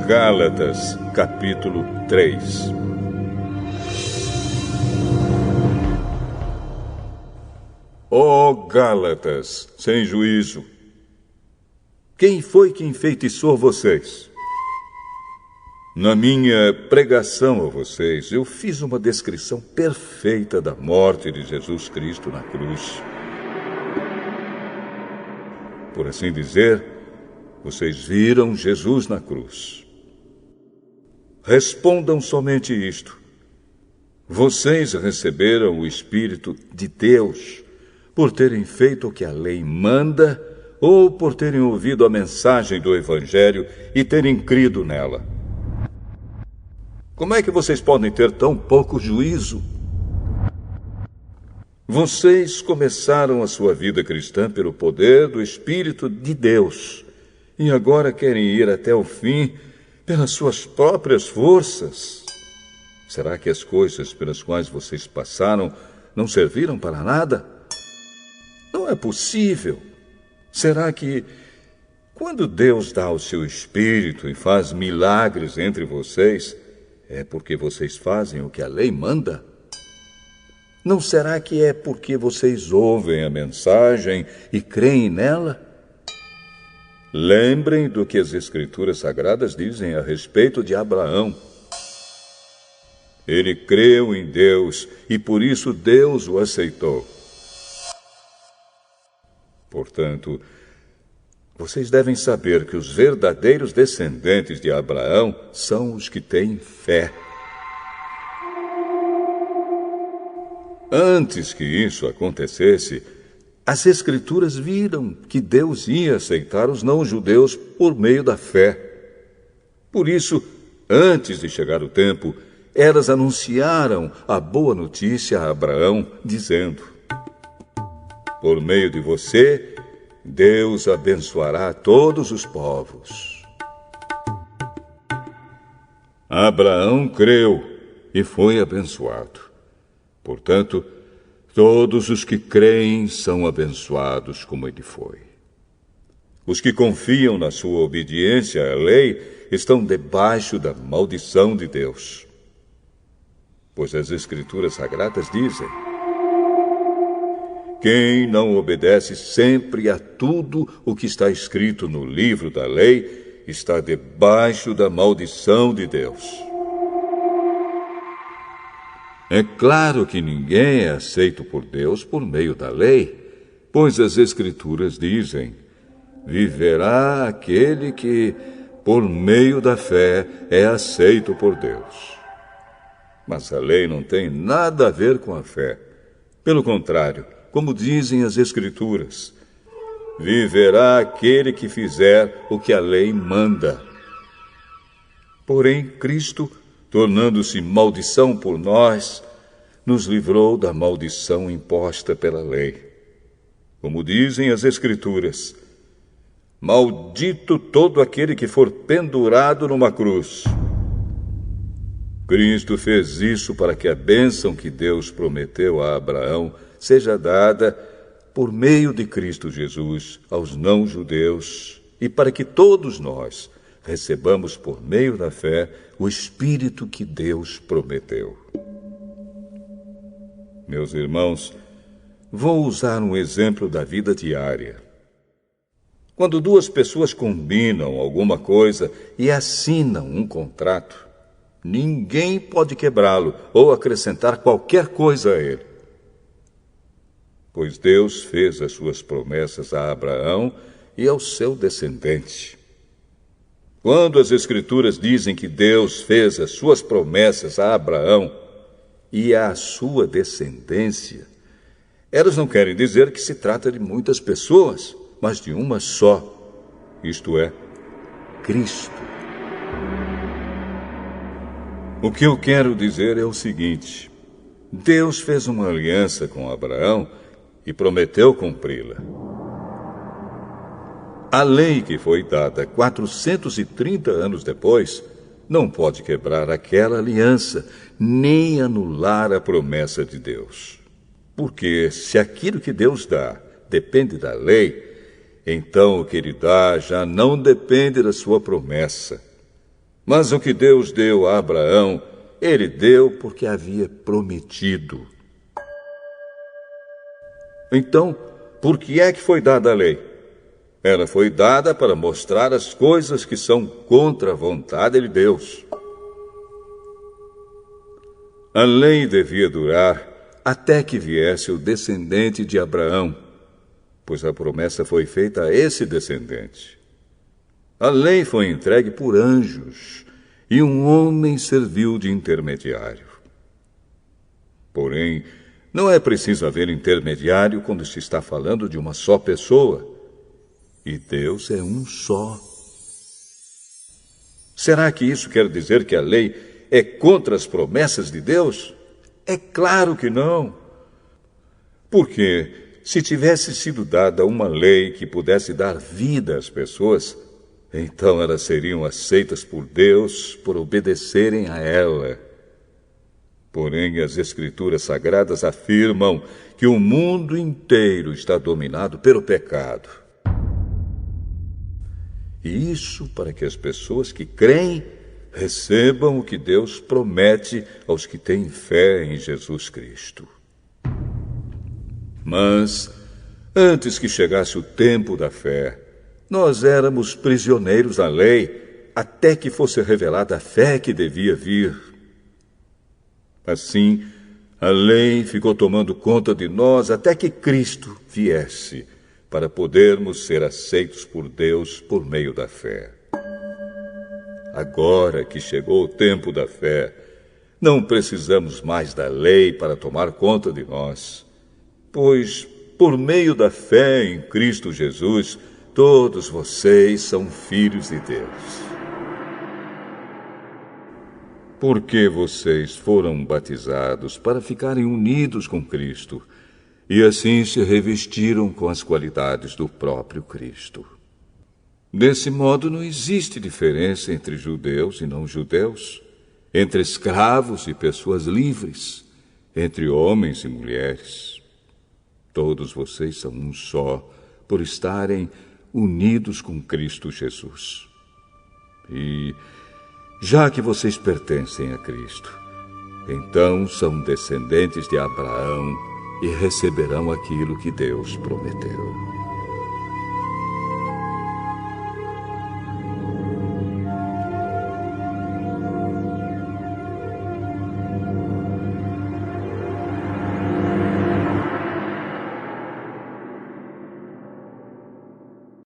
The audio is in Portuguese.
Gálatas, capítulo 3. Ó Gálatas, sem juízo! Quem foi que enfeitiçou vocês? Na minha pregação a vocês, eu fiz uma descrição perfeita da morte de Jesus Cristo na cruz. Por assim dizer, vocês viram Jesus na cruz. Respondam somente isto: vocês receberam o Espírito de Deus por terem feito o que a lei manda ou por terem ouvido a mensagem do Evangelho e terem crido nela? Como é que vocês podem ter tão pouco juízo? Vocês começaram a sua vida cristã pelo poder do Espírito de Deus e agora querem ir até o fim pelas suas próprias forças. Será que as coisas pelas quais vocês passaram não serviram para nada? Não é possível. Será que, quando Deus dá o seu Espírito e faz milagres entre vocês, é porque vocês fazem o que a lei manda? Não será que é porque vocês ouvem a mensagem e creem nela? Lembrem do que as Escrituras Sagradas dizem a respeito de Abraão. Ele creu em Deus e por isso Deus o aceitou. Portanto, vocês devem saber que os verdadeiros descendentes de Abraão são os que têm fé. Antes que isso acontecesse, as Escrituras viram que Deus ia aceitar os não-judeus por meio da fé. Por isso, antes de chegar o tempo, elas anunciaram a boa notícia a Abraão, dizendo: por meio de você, Deus abençoará todos os povos. Abraão creu e foi abençoado. Portanto, todos os que creem são abençoados como ele foi. Os que confiam na sua obediência à lei estão debaixo da maldição de Deus. Pois as Escrituras Sagradas dizem: quem não obedece sempre a tudo o que está escrito no livro da lei está debaixo da maldição de Deus. É claro que ninguém é aceito por Deus por meio da lei, pois as Escrituras dizem: viverá aquele que, por meio da fé, é aceito por Deus. Mas a lei não tem nada a ver com a fé. Pelo contrário, como dizem as Escrituras, viverá aquele que fizer o que a lei manda. Porém, Cristo, tornando-se maldição por nós, nos livrou da maldição imposta pela lei. Como dizem as Escrituras: maldito todo aquele que for pendurado numa cruz. Cristo fez isso para que a bênção que Deus prometeu a Abraão seja dada, por meio de Cristo Jesus, aos não-judeus, e para que todos nós recebamos, por meio da fé, o Espírito que Deus prometeu. Meus irmãos, vou usar um exemplo da vida diária. Quando duas pessoas combinam alguma coisa e assinam um contrato, ninguém pode quebrá-lo ou acrescentar qualquer coisa a ele. Pois Deus fez as suas promessas a Abraão e ao seu descendente. Quando as Escrituras dizem que Deus fez as suas promessas a Abraão e à sua descendência, elas não querem dizer que se trata de muitas pessoas, mas de uma só, isto é, Cristo. O que eu quero dizer é o seguinte: Deus fez uma aliança com Abraão e prometeu cumpri-la. A lei que foi dada 430 anos depois não pode quebrar aquela aliança, nem anular a promessa de Deus. Porque se aquilo que Deus dá depende da lei, então o que ele dá já não depende da sua promessa, Mas o que Deus deu a Abraão, ele deu porque havia prometido. Então, por que é que foi dada a lei? Ela foi dada para mostrar as coisas que são contra a vontade de Deus. A lei devia durar até que viesse o descendente de Abraão, pois a promessa foi feita a esse descendente. A lei foi entregue por anjos e um homem serviu de intermediário. Porém, não é preciso haver intermediário quando se está falando de uma só pessoa. E Deus é um só. Será que isso quer dizer que a lei é contra as promessas de Deus? É claro que não. Porque se tivesse sido dada uma lei que pudesse dar vida às pessoas, então elas seriam aceitas por Deus por obedecerem a ela. Porém, as Escrituras Sagradas afirmam que o mundo inteiro está dominado pelo pecado. E isso para que as pessoas que creem recebam o que Deus promete aos que têm fé em Jesus Cristo. Mas, antes que chegasse o tempo da fé, nós éramos prisioneiros da lei, até que fosse revelada a fé que devia vir. Assim, a lei ficou tomando conta de nós até que Cristo viesse, para podermos ser aceitos por Deus por meio da fé. Agora que chegou o tempo da fé, não precisamos mais da lei para tomar conta de nós, pois, por meio da fé em Cristo Jesus, todos vocês são filhos de Deus. Porque vocês foram batizados para ficarem unidos com Cristo, e assim se revestiram com as qualidades do próprio Cristo. Desse modo, não existe diferença entre judeus e não-judeus, entre escravos e pessoas livres, entre homens e mulheres. Todos vocês são um só, por estarem unidos com Cristo Jesus. E, já que vocês pertencem a Cristo, então são descendentes de Abraão e receberão aquilo que Deus prometeu.